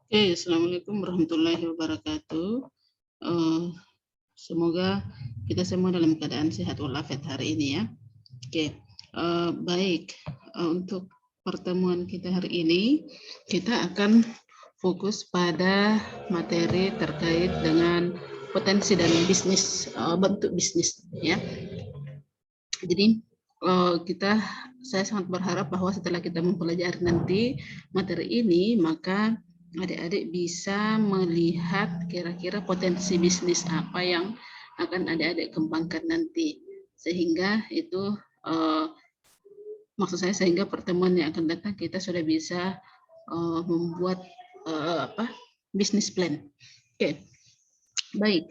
Oke, assalamualaikum warahmatullahi wabarakatuh. Semoga kita semua dalam keadaan sehat walafiat hari ini ya. Oke, baik. Untuk pertemuan kita hari ini, kita akan fokus pada materi terkait dengan potensi dan bisnis, bentuk bisnis ya. Jadi saya sangat berharap bahwa setelah kita mempelajari nanti materi ini, maka adik-adik bisa melihat kira-kira potensi bisnis apa yang akan adik-adik kembangkan nanti, sehingga itu maksud saya sehingga pertemuan yang akan datang kita sudah bisa membuat bisnis plan. Oke, baik.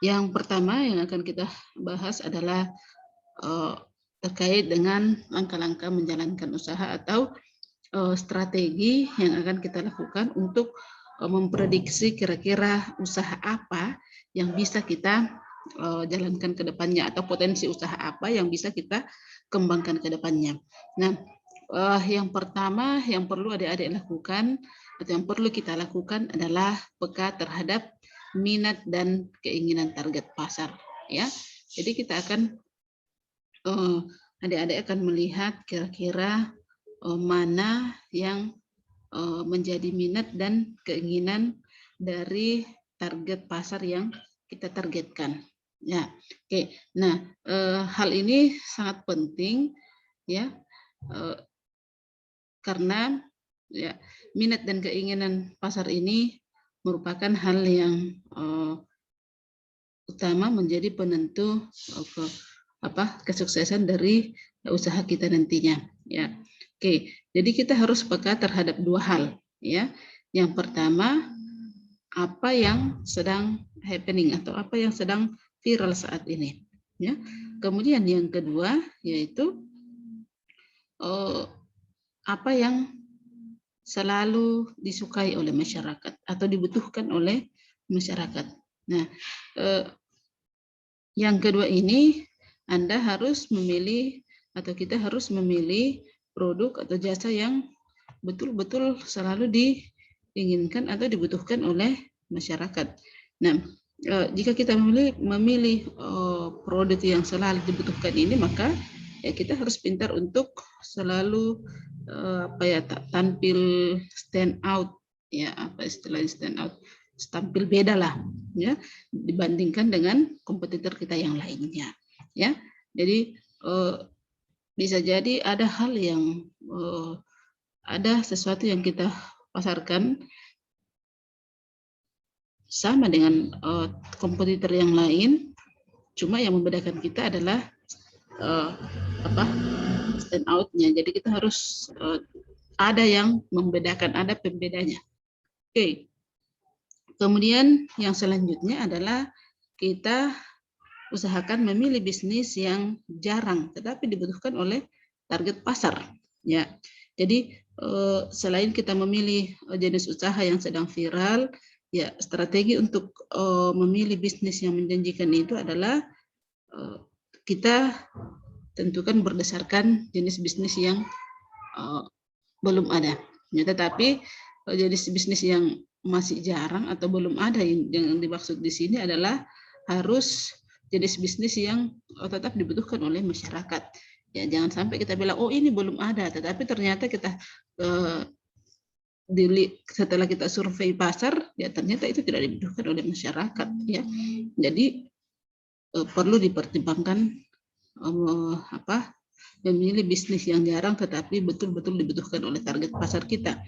Yang pertama yang akan kita bahas adalah terkait dengan langkah-langkah menjalankan usaha atau strategi yang akan kita lakukan untuk memprediksi kira-kira usaha apa yang bisa kita jalankan ke depannya atau potensi usaha apa yang bisa kita kembangkan ke depannya. Nah, yang pertama yang perlu adik-adik lakukan atau yang perlu kita lakukan adalah peka terhadap minat dan keinginan target pasar ya. Jadi kita akan adik-adik akan melihat kira-kira mana yang menjadi minat dan keinginan dari target pasar yang kita targetkan. Ya, oke. Nah, hal ini sangat penting ya, karena ya minat dan keinginan pasar ini merupakan hal yang utama menjadi penentu kesuksesan dari usaha kita nantinya ya. Oke, jadi kita harus peka terhadap dua hal ya. Yang pertama, apa yang sedang happening atau apa yang sedang viral saat ini ya. Kemudian yang kedua yaitu apa yang selalu disukai oleh masyarakat atau dibutuhkan oleh masyarakat. Nah, yang kedua ini Anda harus memilih atau kita harus memilih produk atau jasa yang betul-betul selalu diinginkan atau dibutuhkan oleh masyarakat. Nah, jika kita memilih produk yang selalu dibutuhkan ini, maka ya kita harus pintar untuk selalu tampil stand out ya, apa istilahnya stand out, tampil beda lah ya dibandingkan dengan kompetitor kita yang lainnya ya. Jadi bisa jadi ada hal yang ada sesuatu yang kita pasarkan sama dengan kompetitor yang lain, cuma yang membedakan kita adalah stand out-nya. Jadi kita harus ada yang membedakan, ada pembedanya. Oke. Kemudian yang selanjutnya adalah kita usahakan memilih bisnis yang jarang tetapi dibutuhkan oleh target pasar ya. Jadi selain kita memilih jenis usaha yang sedang viral ya, strategi untuk memilih bisnis yang menjanjikan itu adalah kita tentukan berdasarkan jenis bisnis yang belum ada ya. Tetapi jenis bisnis yang masih jarang atau belum ada, yang dimaksud di sini adalah harus jenis bisnis yang tetap dibutuhkan oleh masyarakat ya. Jangan sampai kita bilang oh ini belum ada, tetapi ternyata kita setelah kita survei pasar ya ternyata itu tidak dibutuhkan oleh masyarakat ya. Jadi perlu dipertimbangkan memilih bisnis yang jarang tetapi betul-betul dibutuhkan oleh target pasar kita.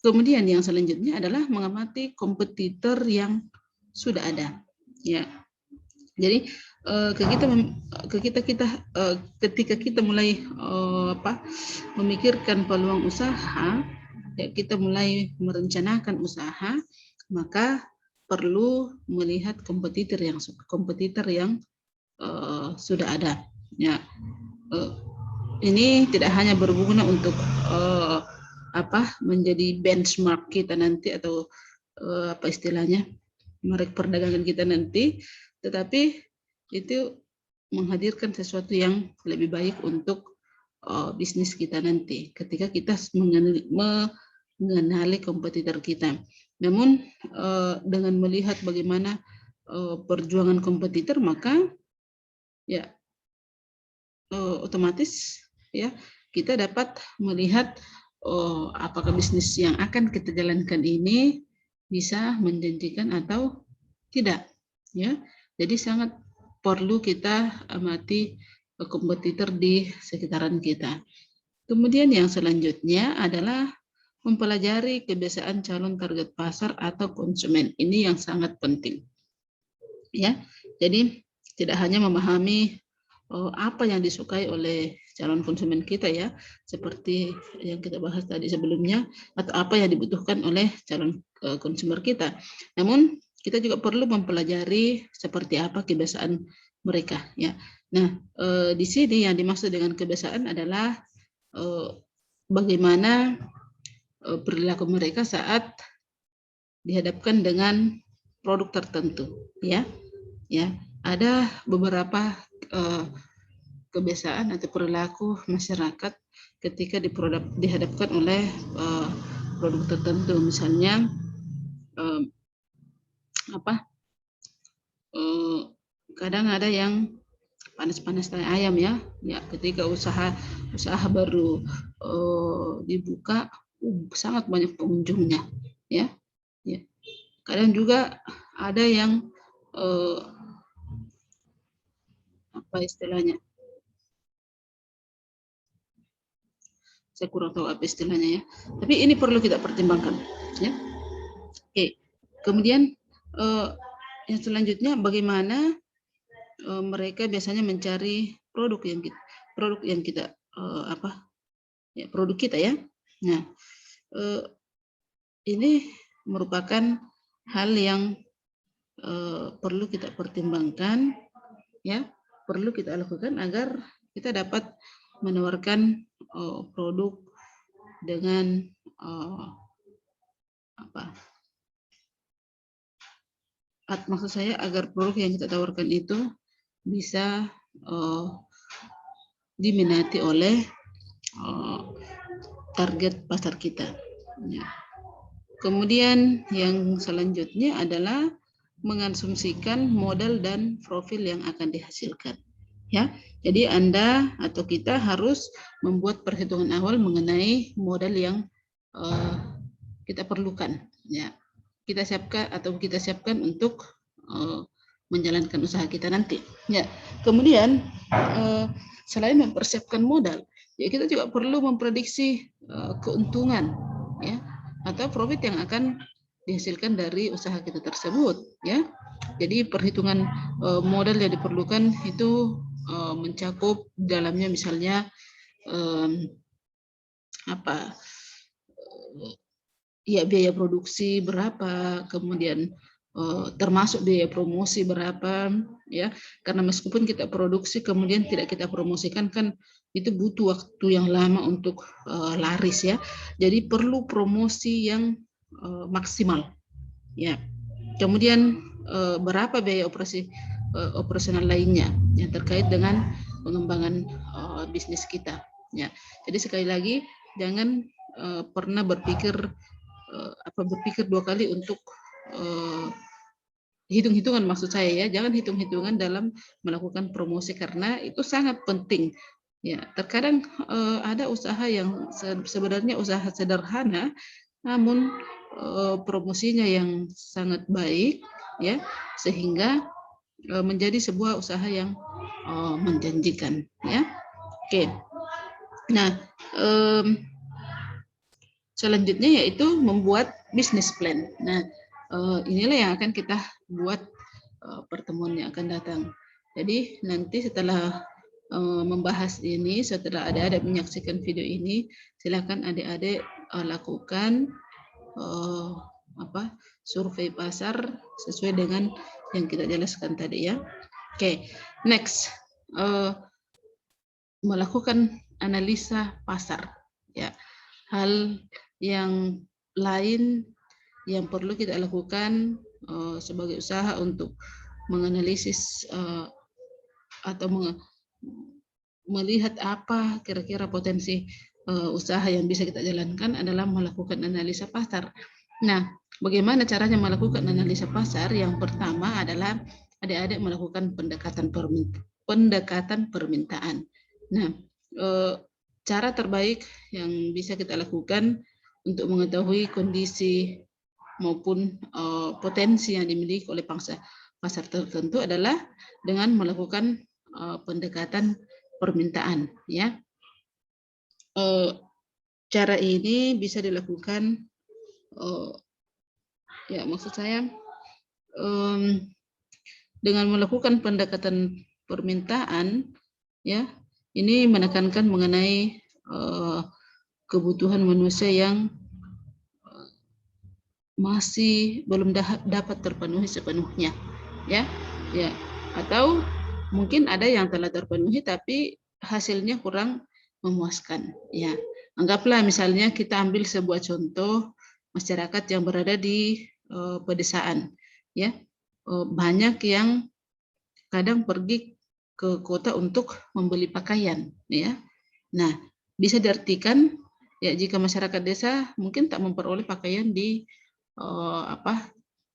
Kemudian yang selanjutnya adalah mengamati kompetitor yang sudah ada ya. Jadi ketika kita mulai memikirkan peluang usaha ya, kita mulai merencanakan usaha, maka perlu melihat kompetitor yang sudah ada ya. Ini tidak hanya berguna untuk menjadi benchmark kita nanti atau istilahnya merek perdagangan kita nanti, tetapi itu menghadirkan sesuatu yang lebih baik untuk bisnis kita nanti ketika kita mengenali kompetitor kita. Namun dengan melihat bagaimana perjuangan kompetitor, maka ya otomatis ya kita dapat melihat apakah bisnis yang akan kita jalankan ini bisa menjanjikan atau tidak, ya. Jadi sangat perlu kita amati kompetitor di sekitaran kita. Kemudian yang selanjutnya adalah mempelajari kebiasaan calon target pasar atau konsumen. Ini yang sangat penting, ya. Jadi tidak hanya memahami apa yang disukai oleh calon konsumen kita, ya, seperti yang kita bahas tadi sebelumnya, atau apa yang dibutuhkan oleh calon konsumer kita. Namun kita juga perlu mempelajari seperti apa kebiasaan mereka, ya. Nah, di sini yang dimaksud dengan kebiasaan adalah bagaimana perilaku mereka saat dihadapkan dengan produk tertentu, ya. Ada beberapa kebiasaan atau perilaku masyarakat ketika dihadapkan oleh produk tertentu, misalnya kadang ada yang panas-panas tanya ayam, ya. Ketika usaha baru dibuka, sangat banyak pengunjungnya, ya. Kadang juga ada yang apa istilahnya? Saya kurang tahu apa istilahnya, ya. Tapi ini perlu kita pertimbangkan, ya. Oke. Kemudian yang selanjutnya bagaimana mereka biasanya mencari produk yang kita produk kita, ya. Nah, ini merupakan hal yang perlu kita pertimbangkan, ya, perlu kita lakukan agar kita dapat menawarkan produk dengan maksud saya agar produk yang kita tawarkan itu bisa diminati oleh target pasar kita, ya. Kemudian yang selanjutnya adalah mengasumsikan modal dan profil yang akan dihasilkan, ya. Jadi Anda atau kita harus membuat perhitungan awal mengenai modal yang kita perlukan, ya. Kita siapkan untuk menjalankan usaha kita nanti, ya. Kemudian selain mempersiapkan modal, ya, kita juga perlu memprediksi keuntungan, ya, atau profit yang akan dihasilkan dari usaha kita tersebut, ya. Jadi perhitungan modal yang diperlukan itu mencakup dalamnya misalnya biaya produksi berapa, kemudian termasuk biaya promosi berapa, ya. Karena meskipun kita produksi kemudian tidak kita promosikan, kan itu butuh waktu yang lama untuk laris, ya. Jadi perlu promosi yang maksimal, ya. Kemudian berapa biaya operasional lainnya yang terkait dengan pengembangan bisnis kita, ya. Jadi sekali lagi jangan pernah berpikir dua kali untuk hitung-hitungan, maksud saya, ya. Jangan hitung-hitungan dalam melakukan promosi karena itu sangat penting, ya. Terkadang ada usaha yang sebenarnya usaha sederhana namun promosinya yang sangat baik, ya, sehingga menjadi sebuah usaha yang menjanjikan, ya. Oke. Nah, selanjutnya yaitu membuat business plan. Nah, inilah yang akan kita buat pertemuan yang akan datang. Jadi nanti setelah membahas ini, setelah adik-adik menyaksikan video ini, silakan adik-adik lakukan survei pasar sesuai dengan yang kita jelaskan tadi, ya. Oke, next, melakukan analisa pasar, ya. Hal yang lain yang perlu kita lakukan sebagai usaha untuk menganalisis atau melihat apa kira-kira potensi usaha yang bisa kita jalankan adalah melakukan analisa pasar. Nah, bagaimana caranya melakukan analisa pasar? Yang pertama adalah adik-adik melakukan pendekatan permintaan. Nah, cara terbaik yang bisa kita lakukan untuk mengetahui kondisi maupun potensi yang dimiliki oleh pasar tertentu adalah dengan melakukan pendekatan permintaan, ya. Cara ini bisa dilakukan, ya maksud saya dengan melakukan pendekatan permintaan, ya, ini menekankan mengenai kebutuhan manusia yang masih belum dapat terpenuhi sepenuhnya, ya, atau mungkin ada yang telah terpenuhi tapi hasilnya kurang memuaskan, ya. Anggaplah misalnya kita ambil sebuah contoh masyarakat yang berada di pedesaan, ya, banyak yang kadang pergi ke kota untuk membeli pakaian, ya. Nah, bisa diartikan ya jika masyarakat desa mungkin tak memperoleh pakaian di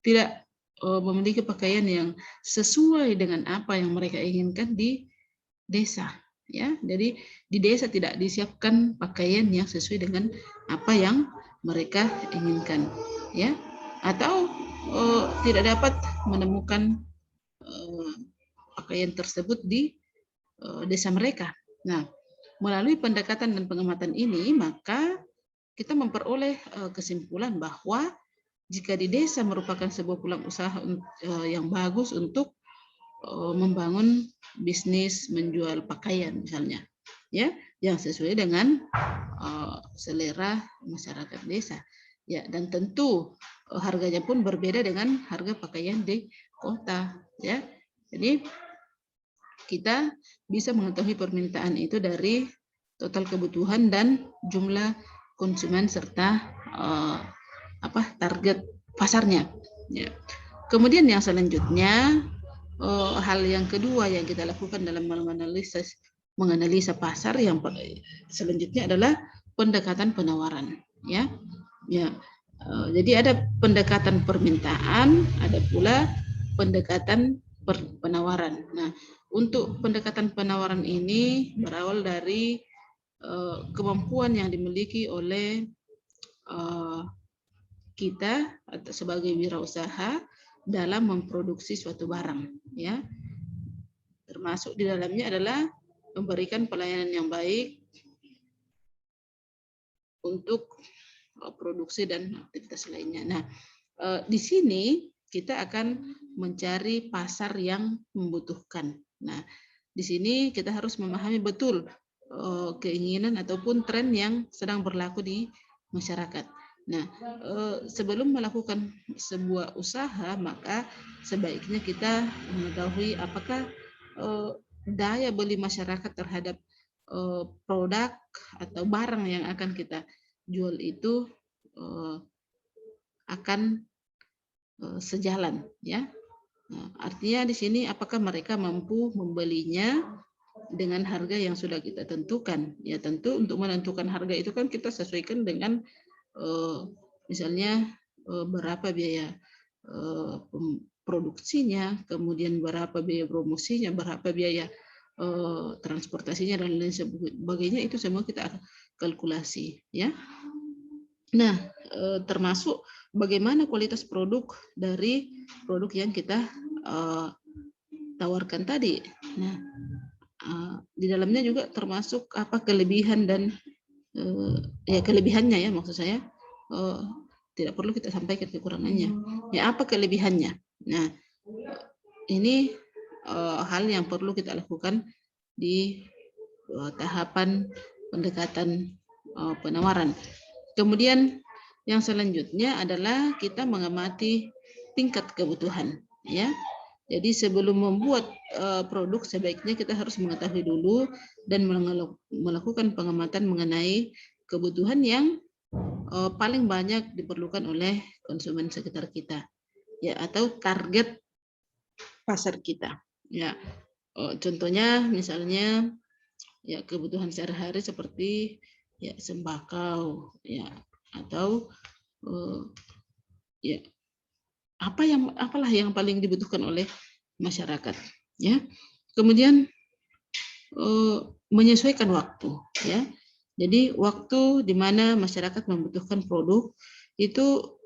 tidak memiliki pakaian yang sesuai dengan apa yang mereka inginkan di desa, ya. Jadi di desa tidak disiapkan pakaian yang sesuai dengan apa yang mereka inginkan, ya, atau tidak dapat menemukan pakaian tersebut di desa mereka. Nah, melalui pendekatan dan pengamatan ini, maka kita memperoleh kesimpulan bahwa jika di desa merupakan sebuah peluang usaha yang bagus untuk membangun bisnis menjual pakaian misalnya, ya, yang sesuai dengan selera masyarakat desa, ya, dan tentu harganya pun berbeda dengan harga pakaian di kota, ya. Jadi kita bisa mengetahui permintaan itu dari total kebutuhan dan jumlah konsumen serta target pasarnya, ya. Kemudian yang selanjutnya, hal yang kedua yang kita lakukan dalam menganalisa pasar yang selanjutnya adalah pendekatan penawaran, ya. Jadi ada pendekatan permintaan, ada pula pendekatan penawaran. Nah, untuk pendekatan penawaran ini berawal dari kemampuan yang dimiliki oleh kita atau sebagai wirausaha dalam memproduksi suatu barang, ya. Termasuk di dalamnya adalah memberikan pelayanan yang baik untuk produksi dan aktivitas lainnya. Nah, di sini kita akan mencari pasar yang membutuhkan. Nah, di sini kita harus memahami betul keinginan ataupun tren yang sedang berlaku di masyarakat. Nah, sebelum melakukan sebuah usaha, maka sebaiknya kita mengetahui apakah daya beli masyarakat terhadap produk atau barang yang akan kita jual itu akan sejalan, ya. Nah, artinya di sini apakah mereka mampu membelinya dengan harga yang sudah kita tentukan. Ya, tentu untuk menentukan harga itu kan kita sesuaikan dengan misalnya berapa biaya produksinya, kemudian berapa biaya promosinya, berapa biaya transportasinya dan lain sebagainya, itu semua kita kalkulasi, ya. Nah, termasuk bagaimana kualitas produk dari produk yang kita tawarkan tadi. Nah, di dalamnya juga termasuk apa kelebihan dan kelebihannya, ya, maksud saya tidak perlu kita sampaikan kekurangannya. Ya, apa kelebihannya? Nah, ini hal yang perlu kita lakukan di tahapan pendekatan penawaran. Kemudian yang selanjutnya adalah kita mengamati tingkat kebutuhan, ya. Jadi sebelum membuat produk sebaiknya kita harus mengetahui dulu dan melakukan pengamatan mengenai kebutuhan yang paling banyak diperlukan oleh konsumen sekitar kita, ya, atau target pasar kita, ya. Contohnya misalnya ya kebutuhan sehari-hari seperti ya sembako, ya atau ya apalah yang paling dibutuhkan oleh masyarakat, ya. Kemudian menyesuaikan waktu, ya. Jadi waktu di mana masyarakat membutuhkan produk itu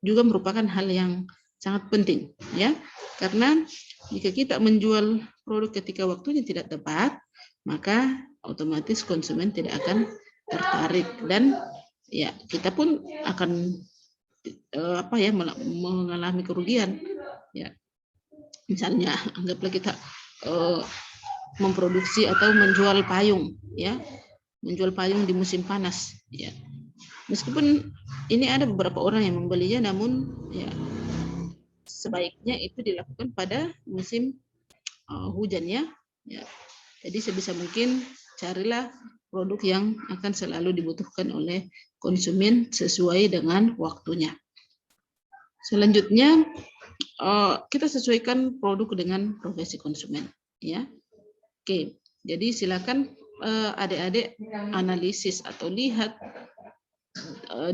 juga merupakan hal yang sangat penting, ya. Karena jika kita menjual produk ketika waktunya tidak tepat, maka otomatis konsumen tidak akan tertarik dan ya kita pun akan mengalami kerugian, ya. Misalnya anggaplah kita memproduksi atau menjual payung, ya, menjual payung di musim panas, ya. Meskipun ini ada beberapa orang yang membelinya, namun ya sebaiknya itu dilakukan pada musim hujan, ya. Jadi sebisa mungkin carilah produk yang akan selalu dibutuhkan oleh konsumen sesuai dengan waktunya. Selanjutnya kita sesuaikan produk dengan profesi konsumen, ya. Oke, jadi silakan adik-adik analisis atau lihat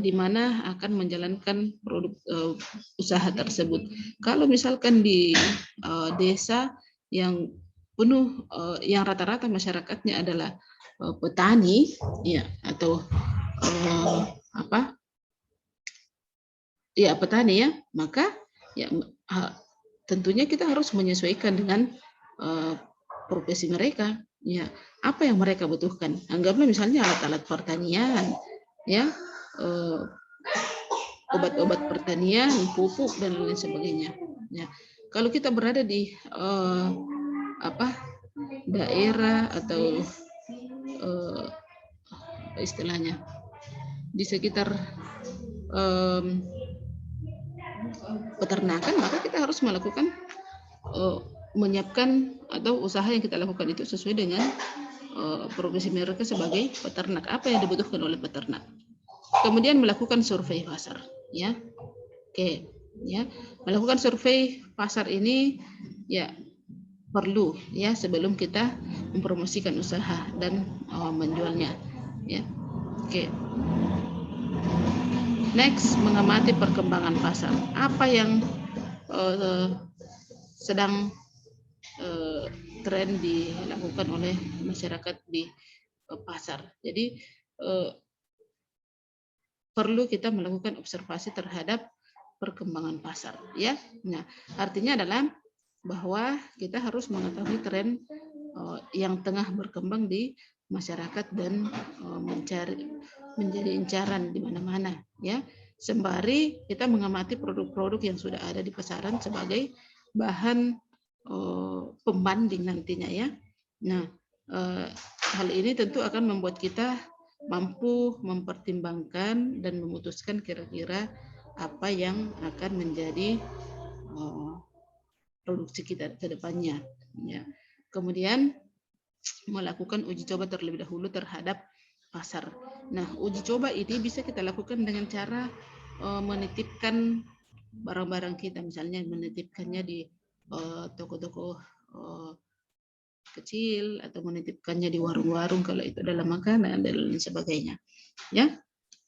di mana akan menjalankan produk usaha tersebut. Kalau misalkan di desa yang penuh, yang rata-rata masyarakatnya adalah petani, ya, atau petani, ya, maka ya tentunya kita harus menyesuaikan dengan profesi mereka, ya, apa yang mereka butuhkan. Anggaplah misalnya alat-alat pertanian, ya, obat-obat pertanian, pupuk dan lain sebagainya. Ya, kalau kita berada di daerah atau istilahnya di sekitar peternakan, maka kita harus melakukan menyiapkan atau usaha yang kita lakukan itu sesuai dengan profesi mereka sebagai peternak, apa yang dibutuhkan oleh peternak. Kemudian melakukan survei pasar, ya. Oke, ya. Melakukan survei pasar ini ya perlu, ya, sebelum kita mempromosikan usaha dan menjualnya, ya. Oke. Next, mengamati perkembangan pasar. Apa yang sedang tren dilakukan oleh masyarakat di pasar. Jadi perlu kita melakukan observasi terhadap perkembangan pasar, ya. Nah, artinya adalah bahwa kita harus mengetahui tren yang tengah berkembang di masyarakat dan menjadi incaran di mana-mana, ya. Sembari kita mengamati produk-produk yang sudah ada di pasaran sebagai bahan pembanding nantinya, ya. Nah, hal ini tentu akan membuat kita mampu mempertimbangkan dan memutuskan kira-kira apa yang akan menjadi produksi kita ke depannya, ya. Kemudian melakukan uji coba terlebih dahulu terhadap pasar. Nah, uji coba ini bisa kita lakukan dengan cara menitipkan barang-barang kita, misalnya menitipkannya di toko-toko kecil atau menitipkannya di warung-warung kalau itu dalam makanan dan lain sebagainya, ya.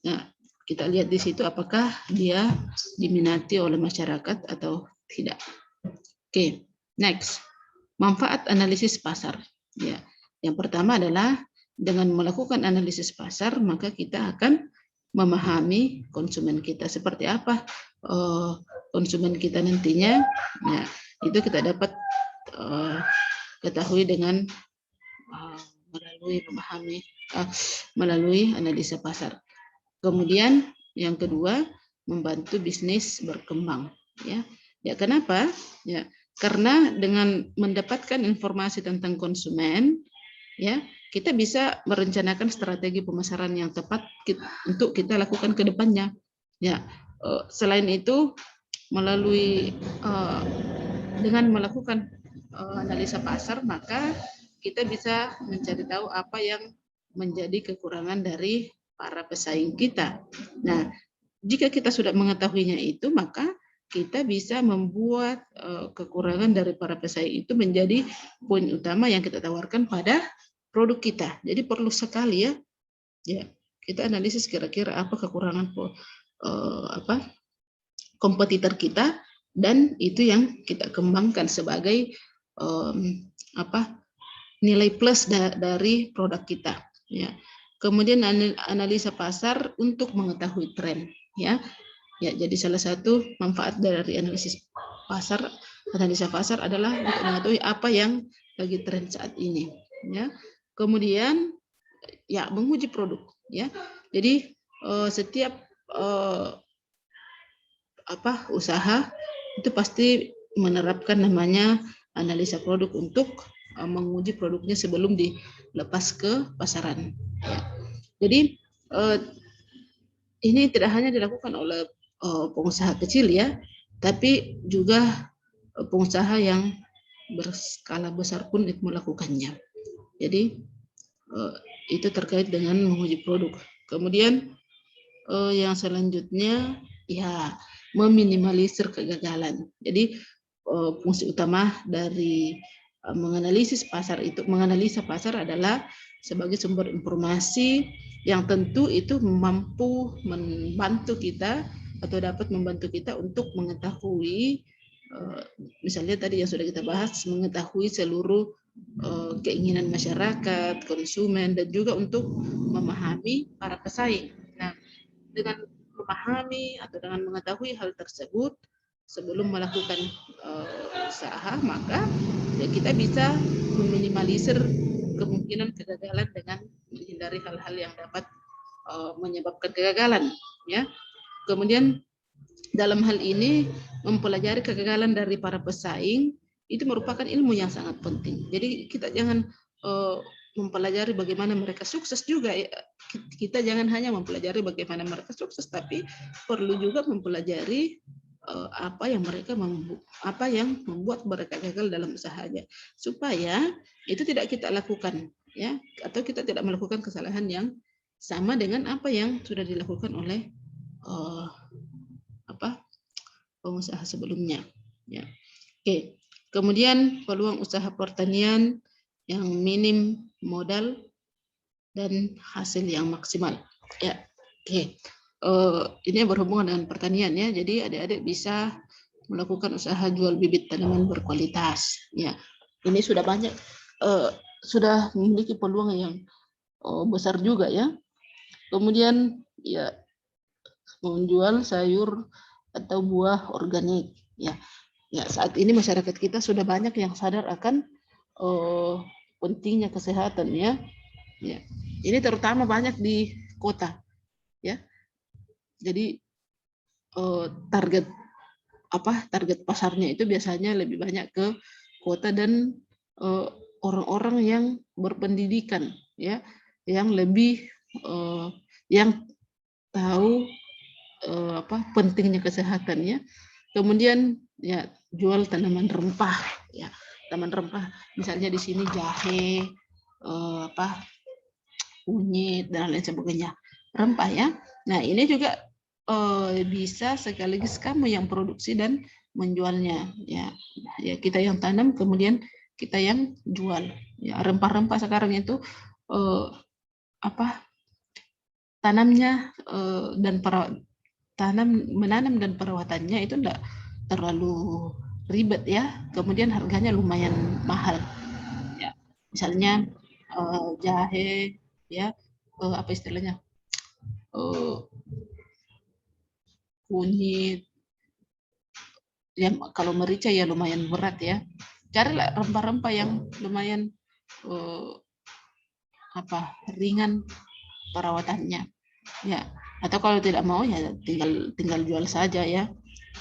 Nah, kita lihat di situ apakah dia diminati oleh masyarakat atau tidak. Oke, next, manfaat analisis pasar, ya. Yang pertama adalah dengan melakukan analisis pasar maka kita akan memahami konsumen kita seperti apa konsumen kita nantinya. Nah, itu kita dapat ketahui dengan melalui analisa pasar. Kemudian yang kedua, membantu bisnis berkembang, ya. Ya, kenapa? Ya, karena dengan mendapatkan informasi tentang konsumen, ya, kita bisa merencanakan strategi pemasaran yang tepat untuk kita lakukan ke depannya. Ya, selain itu melalui dengan melakukan analisa pasar, maka kita bisa mencari tahu apa yang menjadi kekurangan dari para pesaing kita. Nah, jika kita sudah mengetahuinya itu, maka kita bisa membuat kekurangan dari para pesaing itu menjadi poin utama yang kita tawarkan pada produk kita. Jadi perlu sekali, ya, Ya, kita analisis kira-kira apa kekurangan kompetitor kita, dan itu yang kita kembangkan sebagai nilai plus dari produk kita. Ya. Kemudian analisa pasar untuk mengetahui tren. Ya, jadi salah satu manfaat dari analisa pasar adalah untuk mengetahui apa yang lagi tren saat ini. Ya. Kemudian ya menguji produk. Ya, jadi setiap usaha itu pasti menerapkan namanya analisa produk untuk menguji produknya sebelum dilepas ke pasaran. Ya. Jadi ini tidak hanya dilakukan oleh pengusaha kecil ya, tapi juga pengusaha yang berskala besar pun melakukannya. Jadi itu terkait dengan menguji produk. Kemudian yang selanjutnya ya meminimalisir kegagalan. Jadi fungsi utama dari menganalisis pasar itu, menganalisa pasar adalah sebagai sumber informasi yang tentu itu mampu membantu kita atau dapat membantu kita untuk mengetahui misalnya tadi yang sudah kita bahas, mengetahui seluruh keinginan masyarakat, konsumen, dan juga untuk memahami para pesaing. Nah, dengan memahami atau dengan mengetahui hal tersebut sebelum melakukan usaha, maka ya kita bisa meminimalisir kemungkinan kegagalan dengan menghindari hal-hal yang dapat menyebabkan kegagalan. Ya, kemudian dalam hal ini mempelajari kegagalan dari para pesaing itu merupakan ilmu yang sangat penting. Jadi kita jangan mempelajari bagaimana mereka sukses juga ya. Kita jangan hanya mempelajari bagaimana mereka sukses, tapi perlu juga mempelajari apa yang membuat mereka gagal dalam usahanya, supaya itu tidak kita lakukan ya, atau kita tidak melakukan kesalahan yang sama dengan apa yang sudah dilakukan oleh pengusaha sebelumnya. Ya. Oke. Kemudian peluang usaha pertanian yang minim modal dan hasil yang maksimal. Ya. Oke. Ini berhubungan dengan pertanian ya. Jadi adik-adik bisa melakukan usaha jual bibit tanaman berkualitas. Ya. Ini sudah banyak sudah memiliki peluang yang besar juga ya. Kemudian ya menjual sayur atau buah organik ya. Ya, saat ini masyarakat kita sudah banyak yang sadar akan pentingnya kesehatan ya. Ya. Ini terutama banyak di kota ya. Jadi target pasarnya itu biasanya lebih banyak ke kota dan orang-orang yang berpendidikan ya, yang lebih yang tahu pentingnya kesehatan ya. Kemudian ya jual tanaman rempah ya, tanaman rempah misalnya di sini jahe, kunyit dan lain sebagainya, rempah ya. Nah ini juga bisa sekaligus kamu yang produksi dan menjualnya ya. Ya kita yang tanam kemudian kita yang jual ya. Rempah-rempah sekarang itu tanamnya dan menanam dan perawatannya itu enggak terlalu ribet ya, kemudian harganya lumayan mahal ya. Misalnya jahe ya, istilahnya kunyit ya, kalau merica ya lumayan berat ya. Carilah rempah-rempah yang lumayan ringan perawatannya ya, atau kalau tidak mau ya tinggal jual saja ya.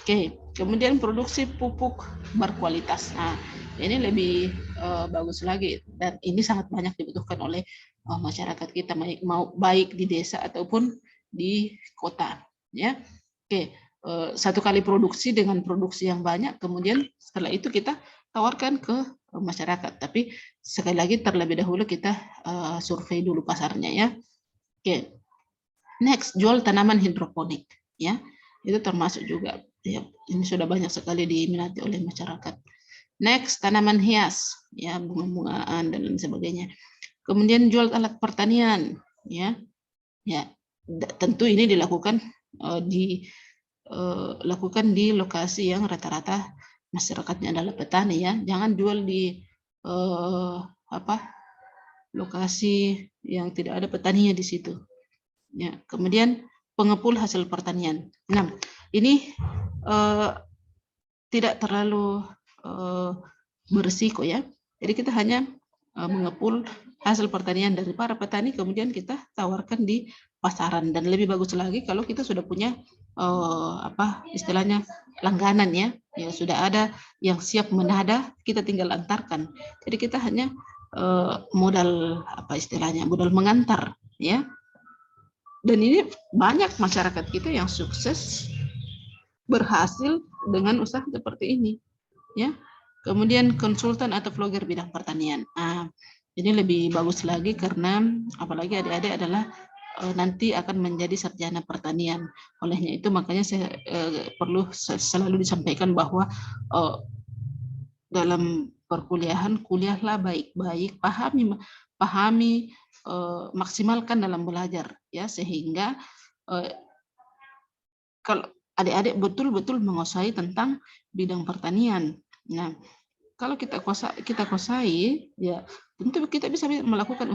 Oke, kemudian produksi pupuk berkualitas. Nah, ini lebih bagus lagi dan ini sangat banyak dibutuhkan oleh masyarakat kita, baik di desa ataupun di kota ya. Oke, satu kali produksi dengan produksi yang banyak, kemudian setelah itu kita tawarkan ke masyarakat, tapi sekali lagi terlebih dahulu kita survei dulu pasarnya ya. Oke. Next, jual tanaman hidroponik ya. Itu termasuk juga ya, ini sudah banyak sekali diminati oleh masyarakat. Next, tanaman hias ya, bunga-bungaan dan lain sebagainya. Kemudian jual alat pertanian ya. Ya, tentu ini dilakukan lakukan di lokasi yang rata-rata masyarakatnya adalah petani ya. Jangan jual di lokasi yang tidak ada petaninya di situ. Ya, kemudian pengepul hasil pertanian. Nah, ini tidak terlalu berisiko ya. Jadi kita hanya mengepul hasil pertanian dari para petani, kemudian kita tawarkan di pasaran. Dan lebih bagus lagi kalau kita sudah punya istilahnya langganan ya, sudah ada yang siap menada, kita tinggal antarkan. Jadi kita hanya modal modal mengantar ya. Dan ini banyak masyarakat kita yang sukses berhasil dengan usaha seperti ini ya. Kemudian konsultan atau vlogger bidang pertanian. Ini lebih bagus lagi karena apalagi adik-adik adalah nanti akan menjadi sarjana pertanian. Olehnya itu makanya saya perlu selalu disampaikan bahwa dalam perkuliahan, kuliahlah baik-baik, pahami, maksimalkan dalam belajar ya, sehingga kalau adik-adik betul-betul menguasai tentang bidang pertanian. Nah, kalau kita kuasai, ya tentu kita bisa melakukan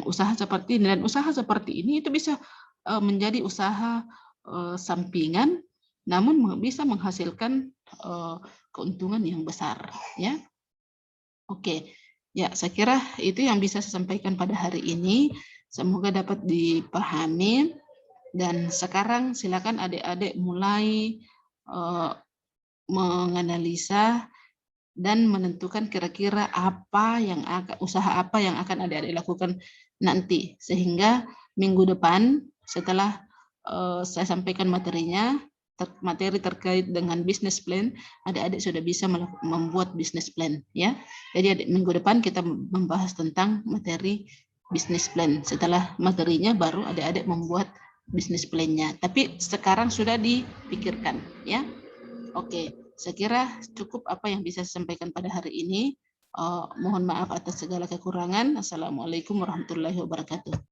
usaha seperti ini. Dan usaha seperti ini itu bisa menjadi usaha sampingan, namun bisa menghasilkan keuntungan yang besar. Ya, oke. Ya, saya kira itu yang bisa saya sampaikan pada hari ini. Semoga dapat dipahami. Dan sekarang silakan adik-adik mulai menganalisa dan menentukan kira-kira usaha apa yang akan adik-adik lakukan nanti, sehingga minggu depan setelah saya sampaikan materinya, materi terkait dengan business plan, adik-adik sudah bisa membuat business plan ya. Jadi minggu depan kita membahas tentang materi business plan. Setelah materinya baru adik-adik membuat business plan-nya. Tapi sekarang sudah dipikirkan ya. Oke, saya kira cukup apa yang bisa saya sampaikan pada hari ini. Mohon maaf atas segala kekurangan. Assalamualaikum warahmatullahi wabarakatuh.